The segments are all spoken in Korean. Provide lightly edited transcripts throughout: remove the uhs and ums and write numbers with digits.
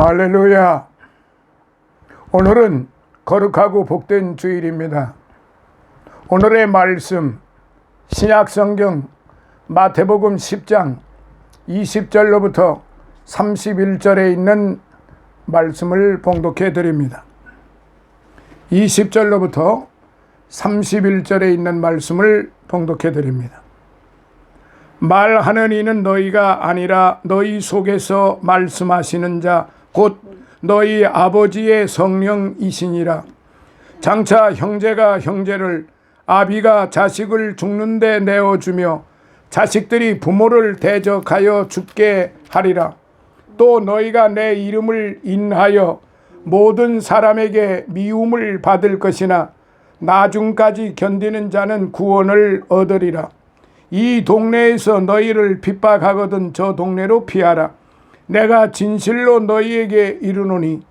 할렐루야. 오늘은 거룩하고 복된 주일입니다. 오늘의 말씀 신약성경 마태복음 10장 20절로부터 31절에 있는 말씀을 봉독해 드립니다. 20절로부터 31절에 있는 말씀을 봉독해 드립니다. 말하는 이는 너희가 아니라 너희 속에서 말씀하시는 자 곧 너희 아버지의 성령이시니라. 장차 형제가 형제를, 아비가 자식을 죽는데 내어주며 자식들이 부모를 대적하여 죽게 하리라. 또 너희가 내 이름을 인하여 모든 사람에게 미움을 받을 것이나 나중까지 견디는 자는 구원을 얻으리라. 이 동네에서 너희를 핍박하거든 저 동네로 피하라. 내가 진실로 너희에게 이르노니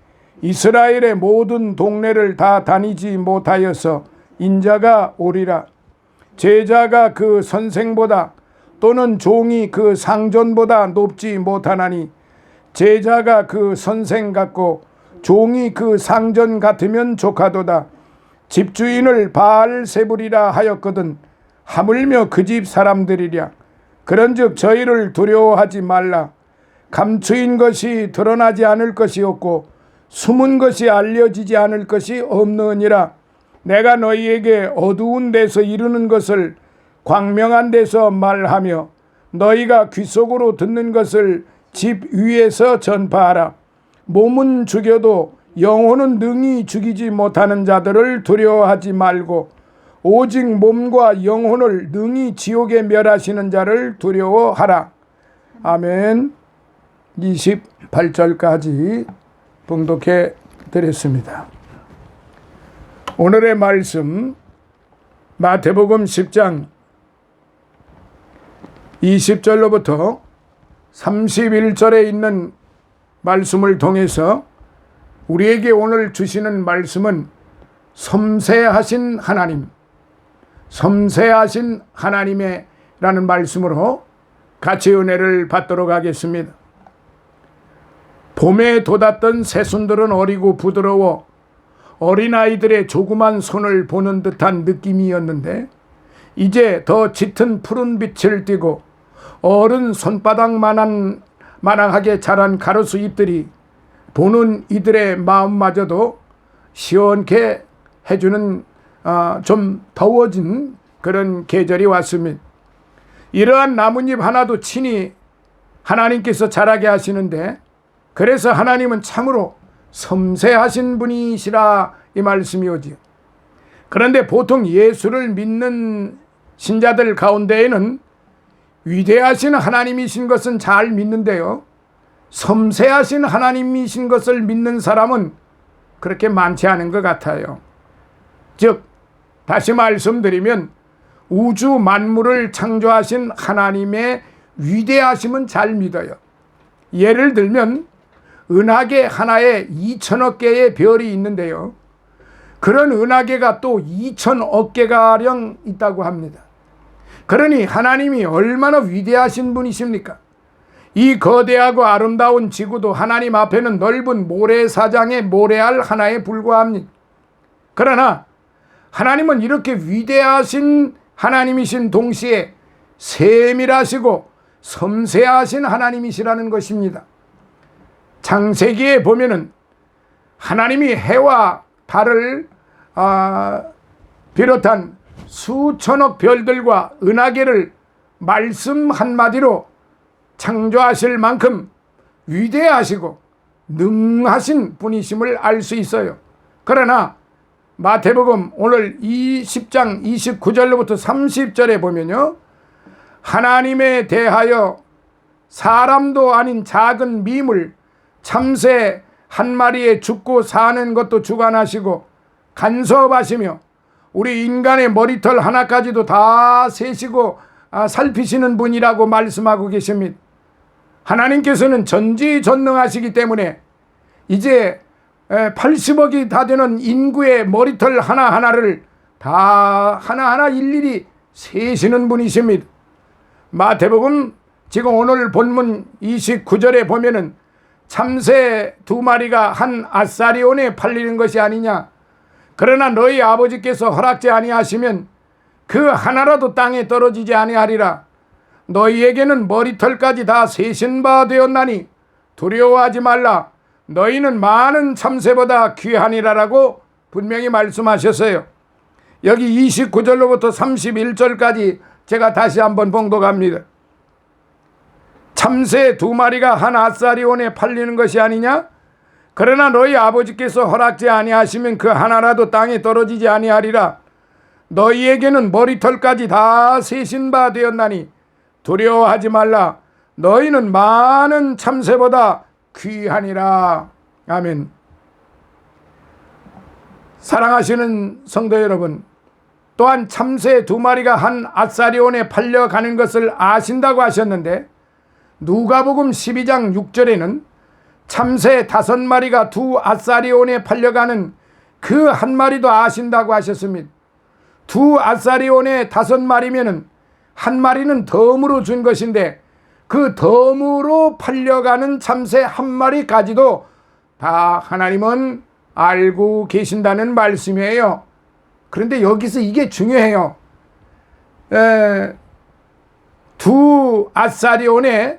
이스라엘의 모든 동네를 다 다니지 못하여서 인자가 오리라. 제자가 그 선생보다 또는 종이 그 상전보다 높지 못하나니 제자가 그 선생 같고 종이 그 상전 같으면 족하도다. 집주인을 바알세불이라 하였거든 하물며 그 집 사람들이랴. 그런즉 저희를 두려워하지 말라. 감추인 것이 드러나지 않을 것이 없고 숨은 것이 알려지지 않을 것이 없느니라. 내가 너희에게 어두운 데서 이루는 것을 광명한 데서 말하며 너희가 귓속으로 듣는 것을 집 위에서 전파하라. 몸은 죽여도 영혼은 능히 죽이지 못하는 자들을 두려워하지 말고 오직 몸과 영혼을 능히 지옥에 멸하시는 자를 두려워하라. 아멘. 28절까지 봉독해 드렸습니다. 오늘의 말씀 마태복음 10장 20절로부터 31절에 있는 말씀을 통해서 우리에게 오늘 주시는 말씀은 섬세하신 하나님, 섬세하신 하나님의 라는 말씀으로 같이 은혜를 받도록 하겠습니다. 봄에 돋았던 새순들은 어리고 부드러워 어린아이들의 조그만 손을 보는 듯한 느낌이었는데 이제 더 짙은 푸른 빛을 띠고 어른 손바닥만하게 자란 가로수 잎들이 보는 이들의 마음마저도 시원케 해주는 좀 더워진 그런 계절이 왔습니다. 이러한 나뭇잎 하나도 친히 하나님께서 자라게 하시는데 그래서 하나님은 참으로 섬세하신 분이시라 이 말씀이 오지요. 그런데 보통 예수를 믿는 신자들 가운데에는 위대하신 하나님이신 것은 잘 믿는데요, 섬세하신 하나님이신 것을 믿는 사람은 그렇게 많지 않은 것 같아요. 즉 다시 말씀드리면 우주 만물을 창조하신 하나님의 위대하심은 잘 믿어요. 예를 들면 은하계 하나에 2천억 개의 별이 있는데요, 그런 은하계가 또 2천억 개가량 있다고 합니다. 그러니 하나님이 얼마나 위대하신 분이십니까? 이 거대하고 아름다운 지구도 하나님 앞에는 넓은 모래사장의 모래알 하나에 불과합니다. 그러나 하나님은 이렇게 위대하신 하나님이신 동시에 세밀하시고 섬세하신 하나님이시라는 것입니다. 창세기에 보면은 하나님이 해와 달을 비롯한 수천억 별들과 은하계를 말씀 한마디로 창조하실 만큼 위대하시고 능하신 분이심을 알 수 있어요. 그러나 마태복음 오늘 10장 29절로부터 30절에 보면요, 하나님에 대하여 사람도 아닌 작은 미물 참새 한 마리에 죽고 사는 것도 주관하시고 간섭하시며 우리 인간의 머리털 하나까지도 다 세시고 살피시는 분이라고 말씀하고 계십니다. 하나님께서는 전지전능하시기 때문에 이제 80억이 다 되는 인구의 머리털 하나하나를 다 하나하나 일일이 세시는 분이십니다. 마태복음 지금 오늘 본문 29절에 보면은 참새 2마리가 한 아사리온에 팔리는 것이 아니냐. 그러나 너희 아버지께서 허락지 아니하시면 그 하나라도 땅에 떨어지지 아니하리라. 너희에게는 머리털까지 다 세신 바 되었나니 두려워하지 말라. 너희는 많은 참새보다 귀하니라라고 분명히 말씀하셨어요. 여기 29절로부터 31절까지 제가 다시 한번 봉독합니다. 참새 2마리가 한 아사리온에 팔리는 것이 아니냐? 그러나 너희 아버지께서 허락지 아니하시면 그 하나라도 땅에 떨어지지 아니하리라. 너희에게는 머리털까지 다 세신 바 되었나니 두려워하지 말라. 너희는 많은 참새보다 귀하니라. 아멘. 사랑하시는 성도 여러분, 또한 참새 2마리가 한 아사리온에 팔려가는 것을 아신다고 하셨는데 누가복음 12장 6절에는 참새 5마리가 2 아사리온에 팔려가는 그 한 마리도 아신다고 하셨습니다. 2 아사리온에 5마리면은 한 마리는 덤으로 준 것인데 그 덤으로 팔려가는 참새 1마리까지도 다 하나님은 알고 계신다는 말씀이에요. 그런데 여기서 이게 중요해요. 2 아사리온에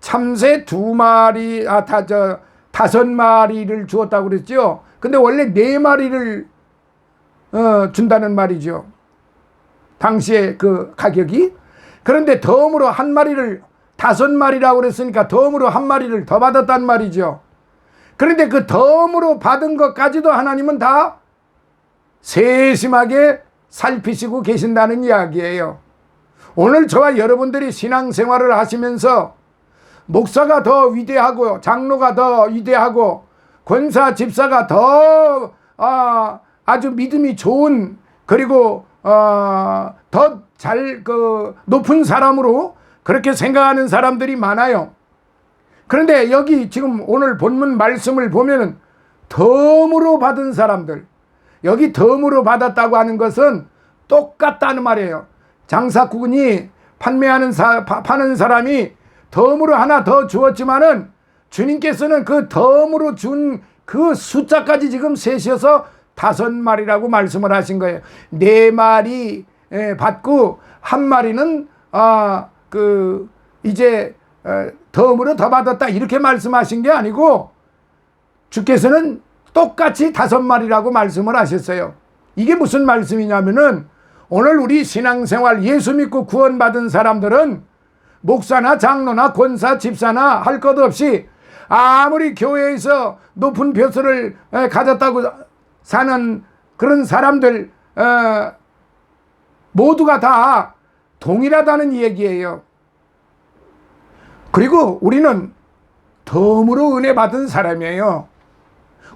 참새 2마리, 5마리를 주었다고 그랬죠. 근데 원래 4마리를 준다는 말이죠. 당시에 그 가격이. 그런데 덤으로 1마리를 5마리라고 그랬으니까 덤으로 1마리를 더 받았단 말이죠. 그런데 그 덤으로 받은 것까지도 하나님은 다 세심하게 살피시고 계신다는 이야기예요. 오늘 저와 여러분들이 신앙생활을 하시면서 목사가 더 위대하고 장로가 더 위대하고 권사 집사가 더 아주 믿음이 좋은 그리고 더 잘 높은 사람으로 그렇게 생각하는 사람들이 많아요. 그런데 여기 지금 오늘 본문 말씀을 보면은 덤으로 받은 사람들, 여기 덤으로 받았다고 하는 것은 똑같다는 말이에요. 장사꾼이 파는 사람이 덤으로 하나 더 주었지만은 주님께서는 그 덤으로 준 그 숫자까지 지금 세셔서 5마리라고 말씀을 하신 거예요. 4마리 받고 1마리는 이제 덤으로 더 받았다 이렇게 말씀하신 게 아니고 주께서는 똑같이 5마리라고 말씀을 하셨어요. 이게 무슨 말씀이냐면은 오늘 우리 신앙생활 예수 믿고 구원받은 사람들은 목사나 장로나 권사 집사나 할 것 없이 아무리 교회에서 높은 벼슬을 가졌다고 사는 그런 사람들 모두가 다 동일하다는 얘기예요. 그리고 우리는 덤으로 은혜 받은 사람이에요.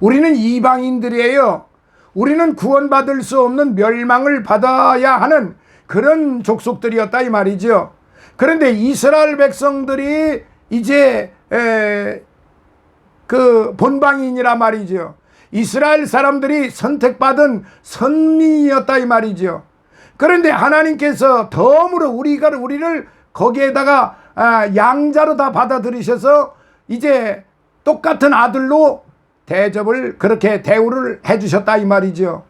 우리는 이방인들이에요. 우리는 구원받을 수 없는 멸망을 받아야 하는 그런 족속들이었다 이 말이죠. 그런데 이스라엘 백성들이 이제 그 본방인이라 말이죠. 이스라엘 사람들이 선택받은 선민이었다 이 말이죠. 그런데 하나님께서 덤으로 우리를 거기에다가 양자로 다 받아들이셔서 이제 똑같은 아들로 대접을 그렇게 대우를 해주셨다 이 말이죠.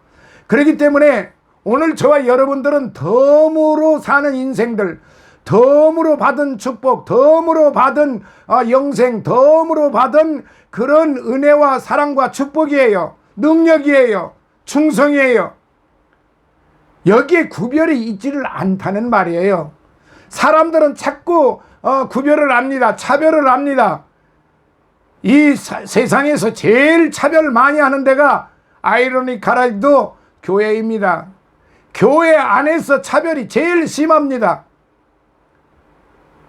그렇기 때문에 오늘 저와 여러분들은 덤으로 사는 인생들, 덤으로 받은 축복, 덤으로 받은 영생, 덤으로 받은 그런 은혜와 사랑과 축복이에요. 능력이에요. 충성이에요. 여기에 구별이 있지를 않다는 말이에요. 사람들은 자꾸 구별을 합니다. 차별을 합니다. 이 세상에서 제일 차별 많이 하는 데가 아이러니컬하게도 교회입니다. 교회 안에서 차별이 제일 심합니다.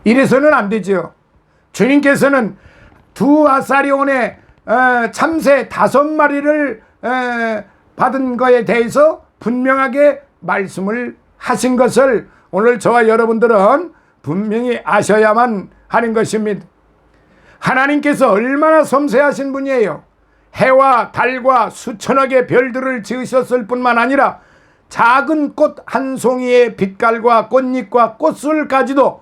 이래서는 안 되죠. 주님께서는 2 아사리온에 참새 5마리를 받은 거에 대해서 분명하게 말씀을 하신 것을 오늘 저와 여러분들은 분명히 아셔야만 하는 것입니다. 하나님께서 얼마나 섬세하신 분이에요. 해와 달과 수천억의 별들을 지으셨을 뿐만 아니라 작은 꽃 한 송이의 빛깔과 꽃잎과 꽃술까지도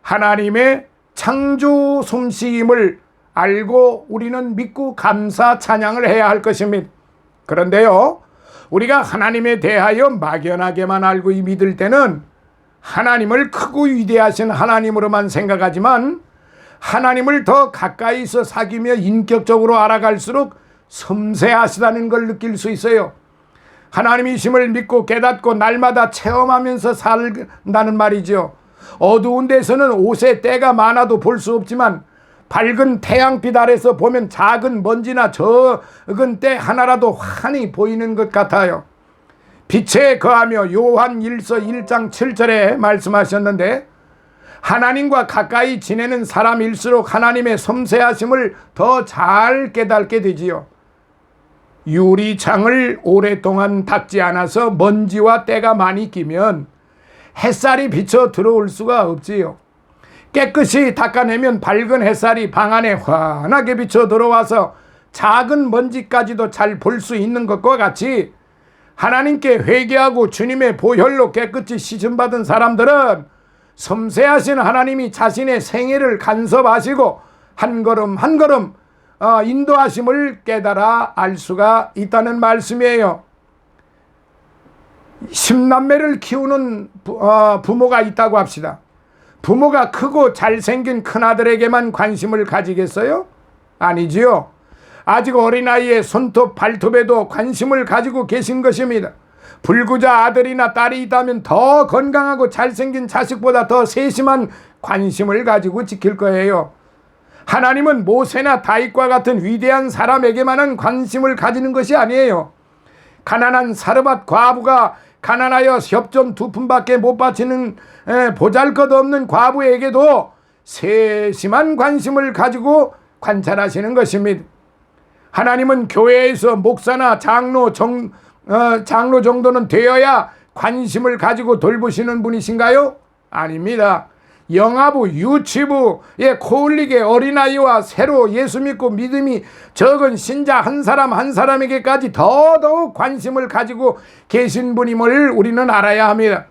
하나님의 창조 솜씨임을 알고 우리는 믿고 감사 찬양을 해야 할 것입니다. 그런데요, 우리가 하나님에 대하여 막연하게만 알고 믿을 때는 하나님을 크고 위대하신 하나님으로만 생각하지만 하나님을 더 가까이서 사귀며 인격적으로 알아갈수록 섬세하시다는 걸 느낄 수 있어요. 하나님이심을 믿고 깨닫고 날마다 체험하면서 산다는 말이죠. 어두운 데서는 옷에 때가 많아도 볼 수 없지만 밝은 태양빛 아래서 보면 작은 먼지나 적은 때 하나라도 환히 보이는 것 같아요. 빛에 거하며 요한 1서 1장 7절에 말씀하셨는데, 하나님과 가까이 지내는 사람일수록 하나님의 섬세하심을 더 잘 깨닫게 되지요. 유리창을 오랫동안 닦지 않아서 먼지와 때가 많이 끼면 햇살이 비쳐 들어올 수가 없지요. 깨끗이 닦아내면 밝은 햇살이 방 안에 환하게 비쳐 들어와서 작은 먼지까지도 잘 볼 수 있는 것과 같이 하나님께 회개하고 주님의 보혈로 깨끗이 씻음받은 사람들은 섬세하신 하나님이 자신의 생애를 간섭하시고 한 걸음 한 걸음 인도하심을 깨달아 알 수가 있다는 말씀이에요. 10남매를 키우는 부모가 있다고 합시다. 부모가 크고 잘생긴 큰아들에게만 관심을 가지겠어요? 아니지요. 아직 어린아이의 손톱 발톱에도 관심을 가지고 계신 것입니다. 불구자 아들이나 딸이 있다면 더 건강하고 잘생긴 자식보다 더 세심한 관심을 가지고 지킬 거예요. 하나님은 모세나 다윗과 같은 위대한 사람에게만은 관심을 가지는 것이 아니에요. 가난한 사르밧 과부가 가난하여 협전 2푼밖에 못 바치는 보잘것없는 과부에게도 세심한 관심을 가지고 관찰하시는 것입니다. 하나님은 교회에서 목사나 장로 정도는 되어야 관심을 가지고 돌보시는 분이신가요? 아닙니다. 영아부, 유치부에 코흘리게 어린아이와 새로 예수 믿고 믿음이 적은 신자 한 사람 한 사람에게까지 더더욱 관심을 가지고 계신 분임을 우리는 알아야 합니다.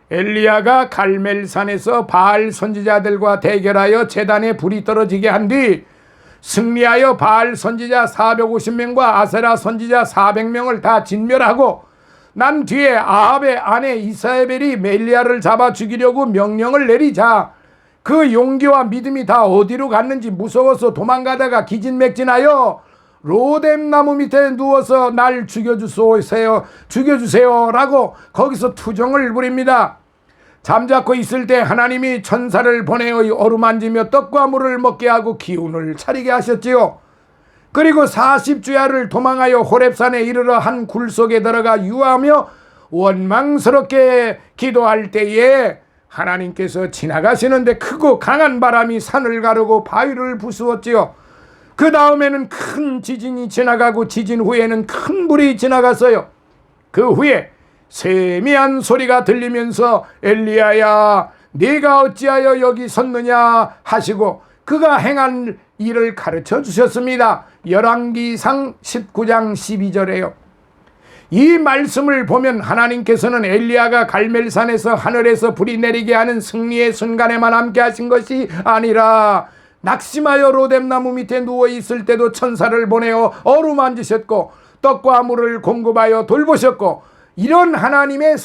엘리야가 갈멜산에서 바알 선지자들과 대결하여 제단에 불이 떨어지게 한 뒤 승리하여 바알 선지자 450명과 아세라 선지자 400명을 다 진멸하고 난 뒤에 아합의 아내 이사벨이 멜리야를 잡아 죽이려고 명령을 내리자 그 용기와 믿음이 다 어디로 갔는지 무서워서 도망가다가 기진맥진하여 로뎀나무 밑에 누워서 날 죽여주세요라고 거기서 투정을 부립니다. 잠자코 있을 때 하나님이 천사를 보내어 어루만지며 떡과 물을 먹게 하고 기운을 차리게 하셨지요. 그리고 40주야를 도망하여 호렙산에 이르러 한 굴 속에 들어가 유하며 원망스럽게 기도할 때에 하나님께서 지나가시는데 크고 강한 바람이 산을 가르고 바위를 부수었지요. 그 다음에는 큰 지진이 지나가고 지진 후에는 큰 불이 지나갔어요. 그 후에 세미한 소리가 들리면서 엘리야야 네가 어찌하여 여기 섰느냐 하시고 그가 행한 일을 가르쳐 주셨습니다. 열왕기상 19장 12절에요. 이 말씀을 보면 하나님께서는 엘리야가 갈멜산에서 하늘에서 불이 내리게 하는 승리의 순간에만 함께 하신 것이 아니라 낙심하여 로뎀나무 밑에 누워 있을 때도 천사를 보내어 어루만지셨고 떡과 물을 공급하여 돌보셨고 이런 하나님이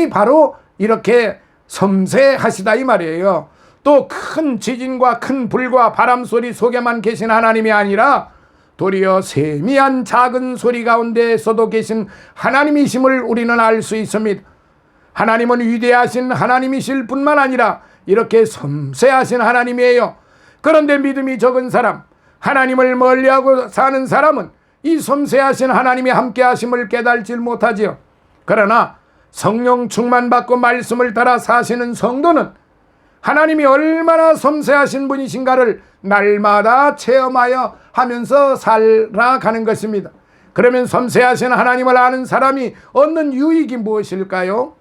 바로 이렇게 섬세하시다 이 말이에요. 또 큰 지진과 큰 불과 바람 소리 속에만 계신 하나님이 아니라 도리어 세미한 작은 소리 가운데에서도 계신 하나님이심을 우리는 알 수 있습니다. 하나님은 위대하신 하나님이실 뿐만 아니라 이렇게 섬세하신 하나님이에요. 그런데 믿음이 적은 사람, 하나님을 멀리하고 사는 사람은 이 섬세하신 하나님이 함께 하심을 깨달지 못하지요. 그러나 성령 충만받고 말씀을 따라 사시는 성도는 하나님이 얼마나 섬세하신 분이신가를 날마다 체험하여 하면서 살아가는 것입니다. 그러면 섬세하신 하나님을 아는 사람이 얻는 유익이 무엇일까요?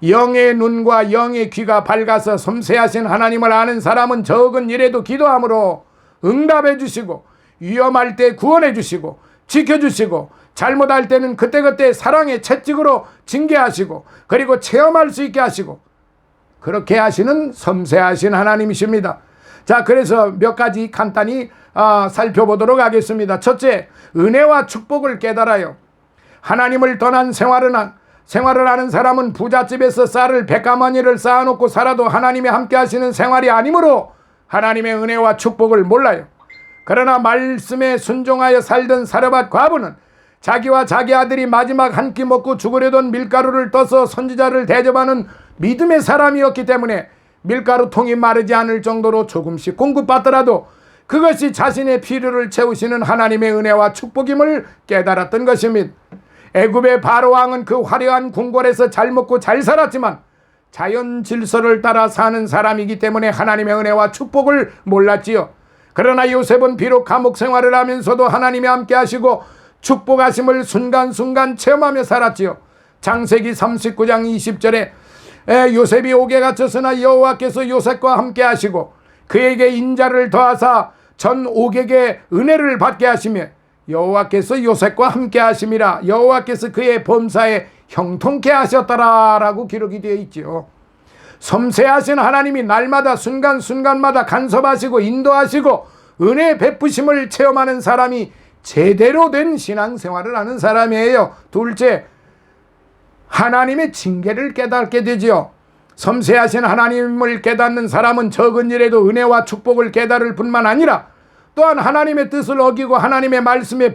영의 눈과 영의 귀가 밝아서 섬세하신 하나님을 아는 사람은 적은 일에도 기도함으로 응답해 주시고 위험할 때 구원해 주시고 지켜주시고 잘못할 때는 그때그때 사랑의 채찍으로 징계하시고 그리고 체험할 수 있게 하시고 그렇게 하시는 섬세하신 하나님이십니다. 자, 그래서 몇 가지 간단히 살펴보도록 하겠습니다. 첫째, 은혜와 축복을 깨달아요. 하나님을 떠난 생활을 하는 사람은 부잣집에서 쌀을 100가마니를 쌓아놓고 살아도 하나님이 함께 하시는 생활이 아니므로 하나님의 은혜와 축복을 몰라요. 그러나 말씀에 순종하여 살던 사르밧 과부는 자기와 자기 아들이 마지막 한 끼 먹고 죽으려던 밀가루를 떠서 선지자를 대접하는 믿음의 사람이었기 때문에 밀가루통이 마르지 않을 정도로 조금씩 공급받더라도 그것이 자신의 필요를 채우시는 하나님의 은혜와 축복임을 깨달았던 것입니다. 애굽의 바로왕은 그 화려한 궁궐에서 잘 먹고 잘 살았지만 자연 질서를 따라 사는 사람이기 때문에 하나님의 은혜와 축복을 몰랐지요. 그러나 요셉은 비록 감옥 생활을 하면서도 하나님이 함께 하시고 축복하심을 순간순간 체험하며 살았지요. 창세기 39장 20절에 요셉이 옥에 갇혔으나 여호와께서 요셉과 함께 하시고 그에게 인자를 더하사 전 옥에게 은혜를 받게 하시며 여호와께서 요셉과 함께 하심이라 여호와께서 그의 범사에 형통케 하셨더라라고 기록이 되어 있지요. 섬세하신 하나님이 날마다 순간순간마다 간섭하시고 인도하시고 은혜 베푸심을 체험하는 사람이 제대로 된 신앙생활을 하는 사람이에요. 둘째, 하나님의 징계를 깨닫게 되지요. 섬세하신 하나님을 깨닫는 사람은 적은 일에도 은혜와 축복을 깨달을 뿐만 아니라 또한 하나님의 뜻을 어기고 하나님의 말씀에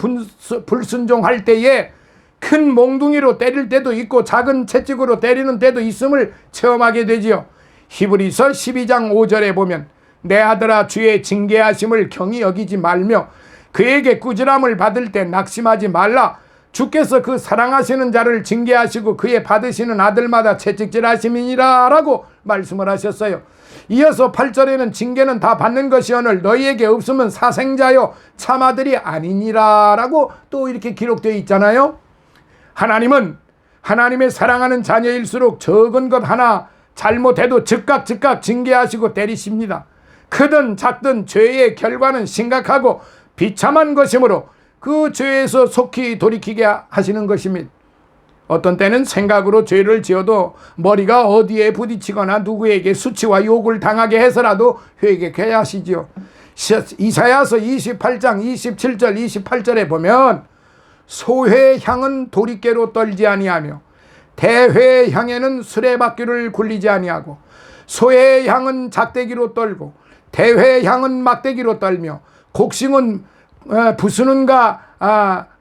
불순종할 때에 큰 몽둥이로 때릴 때도 있고 작은 채찍으로 때리는 때도 있음을 체험하게 되지요. 히브리서 12장 5절에 보면 내 아들아 주의 징계하심을 경히 여기지 말며 그에게 꾸지람을 받을 때 낙심하지 말라. 주께서 그 사랑하시는 자를 징계하시고 그의 받으시는 아들마다 채찍질하심이니라 라고 말씀을 하셨어요. 이어서 8절에는 징계는 다 받는 것이오늘 너희에게 없으면 사생자요 참 아들이 아니니라 라고 또 이렇게 기록되어 있잖아요. 하나님은 하나님의 사랑하는 자녀일수록 적은 것 하나 잘못해도 즉각 징계하시고 때리십니다. 크든 작든 죄의 결과는 심각하고 비참한 것이므로 그 죄에서 속히 돌이키게 하시는 것입니다. 어떤 때는 생각으로 죄를 지어도 머리가 어디에 부딪히거나 누구에게 수치와 욕을 당하게 해서라도 회개케 하시지요. 이사야서 28장 27절 28절에 보면 소의 향은 도리깨로 떨지 아니하며 대회의 향에는 수레바퀴를 굴리지 아니하고 소의 향은 작대기로 떨고 대회의 향은 막대기로 떨며 곡식은 부수는가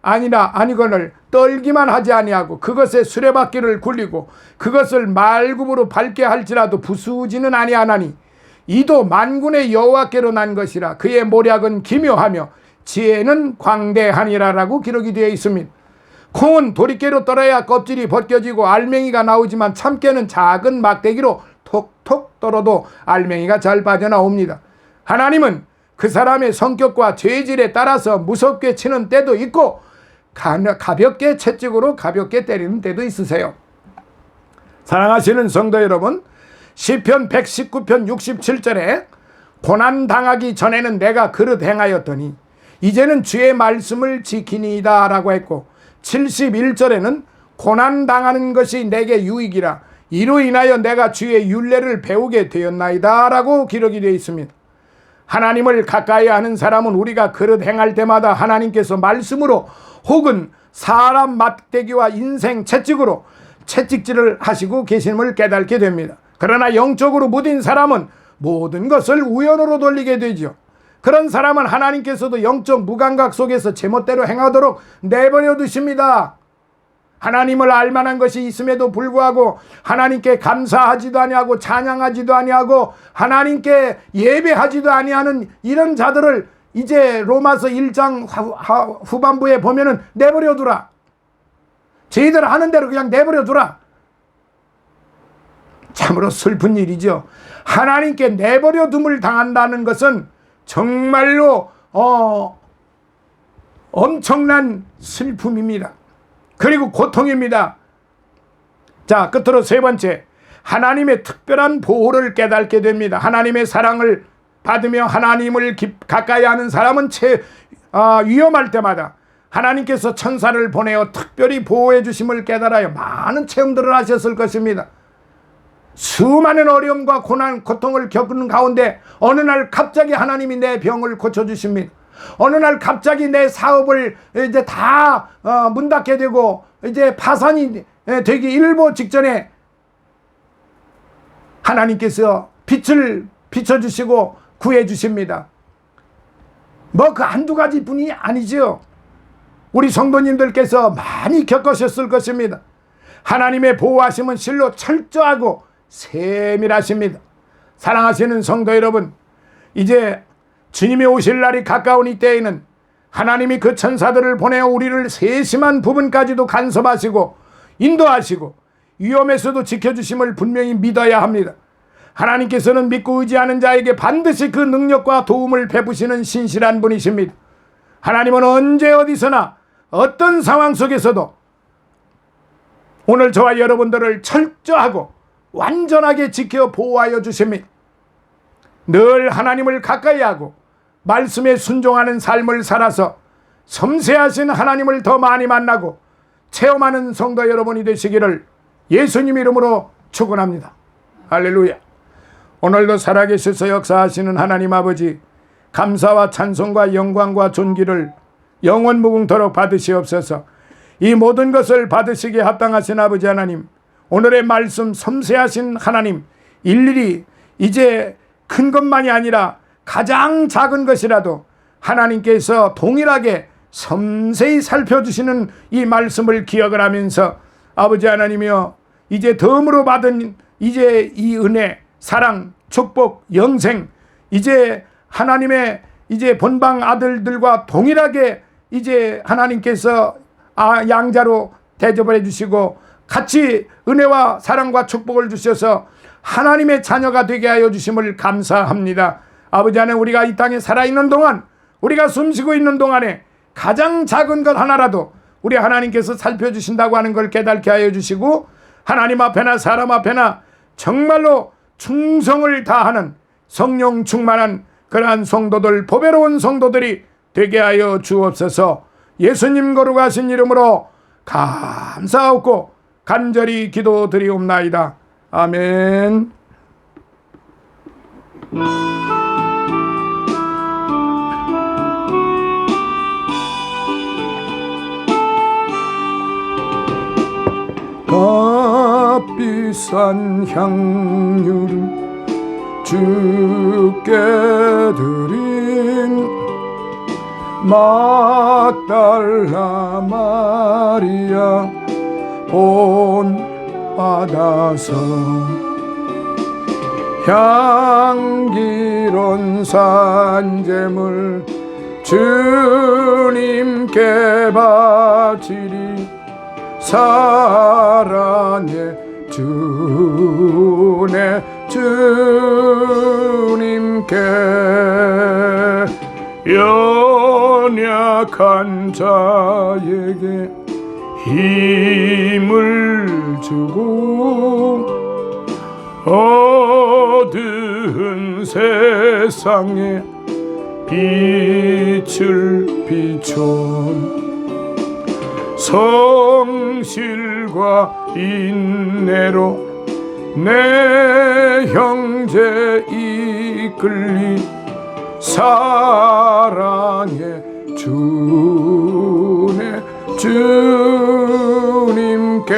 아니거늘 떨기만 하지 아니하고 그것에 수레바퀴를 굴리고 그것을 말굽으로 밟게 할지라도 부수지는 아니하나니 이도 만군의 여호와께로 난 것이라 그의 모략은 기묘하며 지혜는 광대하니라라고 기록이 되어 있습니다. 콩은 도리깨로 떨어야 껍질이 벗겨지고 알맹이가 나오지만 참깨는 작은 막대기로 톡톡 떨어도 알맹이가 잘 빠져나옵니다. 하나님은 그 사람의 성격과 죄질에 따라서 무섭게 치는 때도 있고 가볍게 채찍으로 가볍게 때리는 때도 있으세요. 사랑하시는 성도 여러분, 시편 119편 67절에 고난당하기 전에는 내가 그릇 행하였더니 이제는 주의 말씀을 지키니이다 라고 했고 71절에는 고난당하는 것이 내게 유익이라 이로 인하여 내가 주의 율례를 배우게 되었나이다 라고 기록이 되어 있습니다. 하나님을 가까이 하는 사람은 우리가 그릇 행할 때마다 하나님께서 말씀으로 혹은 사람 막대기와 인생 채찍으로 채찍질을 하시고 계심을 깨닫게 됩니다. 그러나 영적으로 무딘 사람은 모든 것을 우연으로 돌리게 되죠. 그런 사람은 하나님께서도 영적 무감각 속에서 제멋대로 행하도록 내버려 두십니다. 하나님을 알만한 것이 있음에도 불구하고 하나님께 감사하지도 아니하고 찬양하지도 아니하고 하나님께 예배하지도 아니하는 이런 자들을 이제 로마서 1장 후반부에 보면은 내버려 두라. 저희들 하는 대로 그냥 내버려 두라. 참으로 슬픈 일이죠. 하나님께 내버려 둠을 당한다는 것은 정말로 엄청난 슬픔입니다. 그리고 고통입니다. 자, 끝으로 세 번째, 하나님의 특별한 보호를 깨닫게 됩니다. 하나님의 사랑을 받으며 하나님을 가까이 하는 사람은 위험할 때마다 하나님께서 천사를 보내어 특별히 보호해 주심을 깨달아요. 많은 체험들을 하셨을 것입니다. 수많은 어려움과 고난, 고통을 겪는 가운데 어느 날 갑자기 하나님이 내 병을 고쳐주십니다. 어느 날 갑자기 내 사업을 이제 다 문 닫게 되고 이제 파산이 되기 일보 직전에 하나님께서 빛을 비춰주시고 구해주십니다. 뭐 그 한두 가지 뿐이 아니죠. 우리 성도님들께서 많이 겪으셨을 것입니다. 하나님의 보호하심은 실로 철저하고 세밀하십니다. 사랑하시는 성도 여러분, 이제 주님이 오실 날이 가까운 이때에는 하나님이 그 천사들을 보내어 우리를 세심한 부분까지도 간섭하시고 인도하시고 위험에서도 지켜주심을 분명히 믿어야 합니다. 하나님께서는 믿고 의지하는 자에게 반드시 그 능력과 도움을 베푸시는 신실한 분이십니다. 하나님은 언제 어디서나 어떤 상황 속에서도 오늘 저와 여러분들을 철저하고 완전하게 지켜 보호하여 주십니다. 늘 하나님을 가까이 하고 말씀에 순종하는 삶을 살아서 섬세하신 하나님을 더 많이 만나고 체험하는 성도 여러분이 되시기를 예수님 이름으로 축원합니다. 할렐루야. 오늘도 살아계셔서 역사하시는 하나님 아버지, 감사와 찬송과 영광과 존귀를 영원 무궁토록 받으시옵소서. 이 모든 것을 받으시기에 합당하신 아버지 하나님, 오늘의 말씀 섬세하신 하나님, 일일이 이제 큰 것만이 아니라 가장 작은 것이라도 하나님께서 동일하게 섬세히 살펴주시는 이 말씀을 기억을 하면서 아버지 하나님이여, 이제 덤으로 받은 이제 이 은혜, 사랑, 축복, 영생, 이제 하나님의 이제 본방 아들들과 동일하게 이제 하나님께서 양자로 대접을 해주시고 같이 은혜와 사랑과 축복을 주셔서 하나님의 자녀가 되게 하여 주심을 감사합니다. 아버지 하나님, 우리가 이 땅에 살아있는 동안, 우리가 숨쉬고 있는 동안에 가장 작은 것 하나라도 우리 하나님께서 살펴주신다고 하는 걸 깨닫게 하여 주시고, 하나님 앞에나 사람 앞에나 정말로 충성을 다하는 성령 충만한 그러한 성도들, 보배로운 성도들이 되게 하여 주옵소서. 예수님 거룩하신 이름으로 감사하고 간절히 기도드리옵나이다. 아멘. 값비싼 향유를 주께 드린 막달라 마리아 본 받아서 향기로운 산제물 주님께 바치리. 사랑의 주네 주님께 연약한 자에게 힘을 주고 어두운 세상에 빛을 비춘 성실과 인내로 내 형제 이끌리 사랑의 주네 주님께.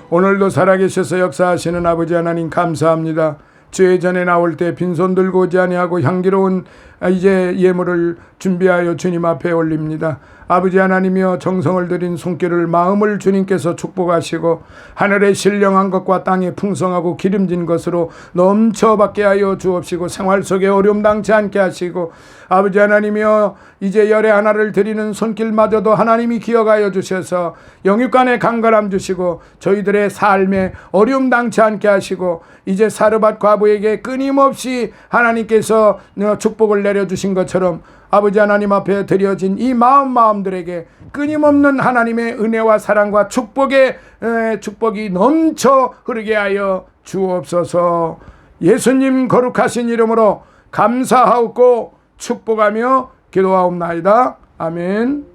오늘도 살아계셔서 역사하시는 아버지 하나님 감사합니다. 주의 전에 나올 때 빈손 들고 오지 아니하고 향기로운 이제 예물을 준비하여 주님 앞에 올립니다. 아버지 하나님이여, 정성을 들인 손길을 마음을 주님께서 축복하시고 하늘의 신령한 것과 땅에 풍성하고 기름진 것으로 넘쳐받게 하여 주옵시고 생활 속에 어려움 당치 않게 하시고 아버지 하나님이여, 이제 열의 하나를 드리는 손길마저도 하나님이 기억하여 주셔서 영육간에 강건함 주시고 저희들의 삶에 어려움 당치 않게 하시고 이제 사르밧 과부에게 끊임없이 하나님께서 축복을 내려주신 것처럼 아버지 하나님 앞에 드려진 이 마음들에게 끊임없는 하나님의 은혜와 사랑과 축복이 넘쳐 흐르게 하여 주옵소서. 예수님 거룩하신 이름으로 감사하고 축복하며 기도하옵나이다. 아멘.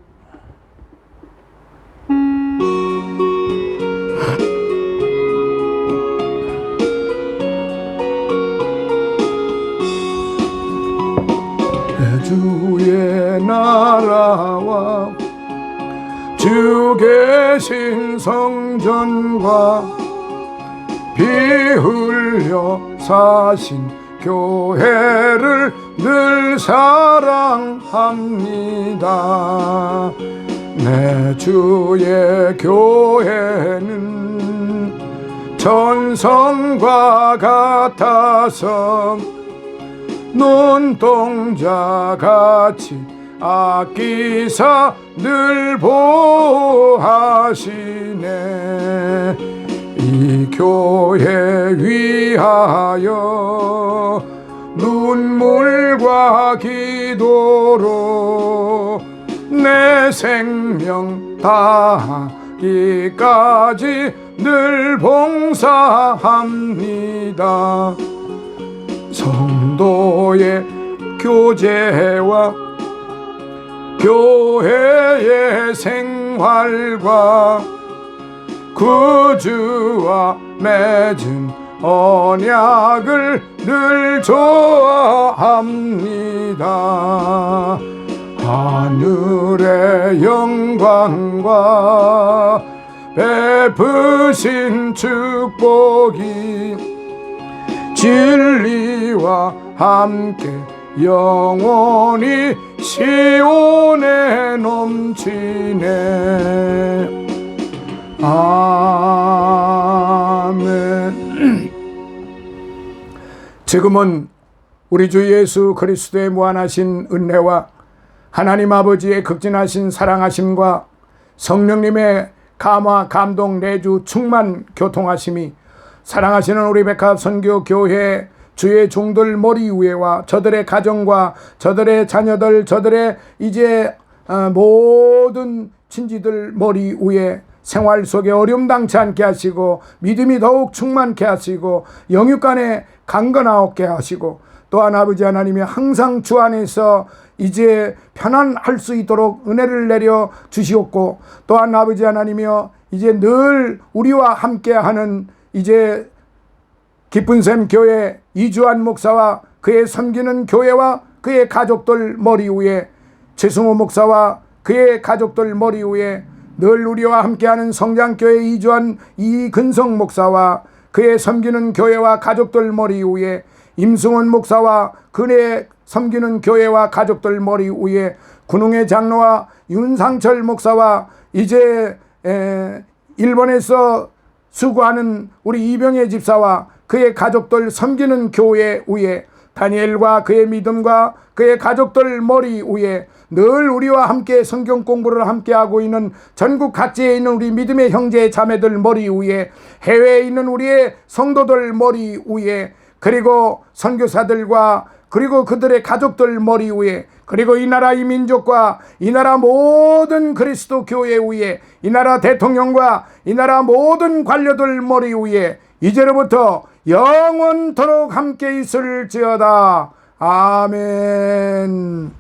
주의 나라와 주 계신 성전과 피 흘려 사신 교회를 늘 사랑합니다. 내 주의 교회는 전성과 같아서 눈동자같이 아끼사 늘 보호하시네. 이 교회 위하여 눈물과 기도로 내 생명 다하기까지 늘 봉사합니다. 성도의 교제와 교회의 생활과 구주와 맺은 언약을 늘 좋아합니다. 하늘의 영광과 베푸신 축복이 진리와 함께 영원히 시온에 넘치네. 아멘. 지금은 우리 주 예수 그리스도의 무한하신 은혜와 하나님 아버지의 극진하신 사랑하심과 성령님의 감화 감동 내주 충만 교통하심이 사랑하시는 우리 백합 선교 교회 주의 종들 머리 위에와 저들의 가정과 저들의 자녀들, 저들의 이제 모든 친지들 머리 위에 생활 속에 어려움 당치 않게 하시고 믿음이 더욱 충만케 하시고 영육간에 강건하게 하시고 또한 아버지 하나님이 항상 주 안에서 이제 편안할 수 있도록 은혜를 내려 주시옵고 또한 아버지 하나님이여 이제 늘 우리와 함께하는 이제 기쁜샘 교회 이주환 목사와 그의 섬기는 교회와 그의 가족들 머리 위에 최승호 목사와 그의 가족들 머리 위에 늘 우리와 함께하는 성장교회 이주환 이근성 목사와 그의 섬기는 교회와 가족들 머리 위에 임승원 목사와 그의 섬기는 교회와 가족들 머리 위에 군웅의 장로와 윤상철 목사와 이제 일본에서 수고하는 우리 이병혜 집사와 그의 가족들 섬기는 교회 위에 다니엘과 그의 믿음과 그의 가족들 머리 위에 늘 우리와 함께 성경 공부를 함께하고 있는 전국 각지에 있는 우리 믿음의 형제 자매들 머리 위에 해외에 있는 우리의 성도들 머리 위에 그리고 선교사들과 그리고 그들의 가족들 머리 위에 그리고 이 나라 이 민족과 이 나라 모든 그리스도 교회 위에 이 나라 대통령과 이 나라 모든 관료들 머리 위에 이제로부터 영원토록 함께 있을지어다. 아멘.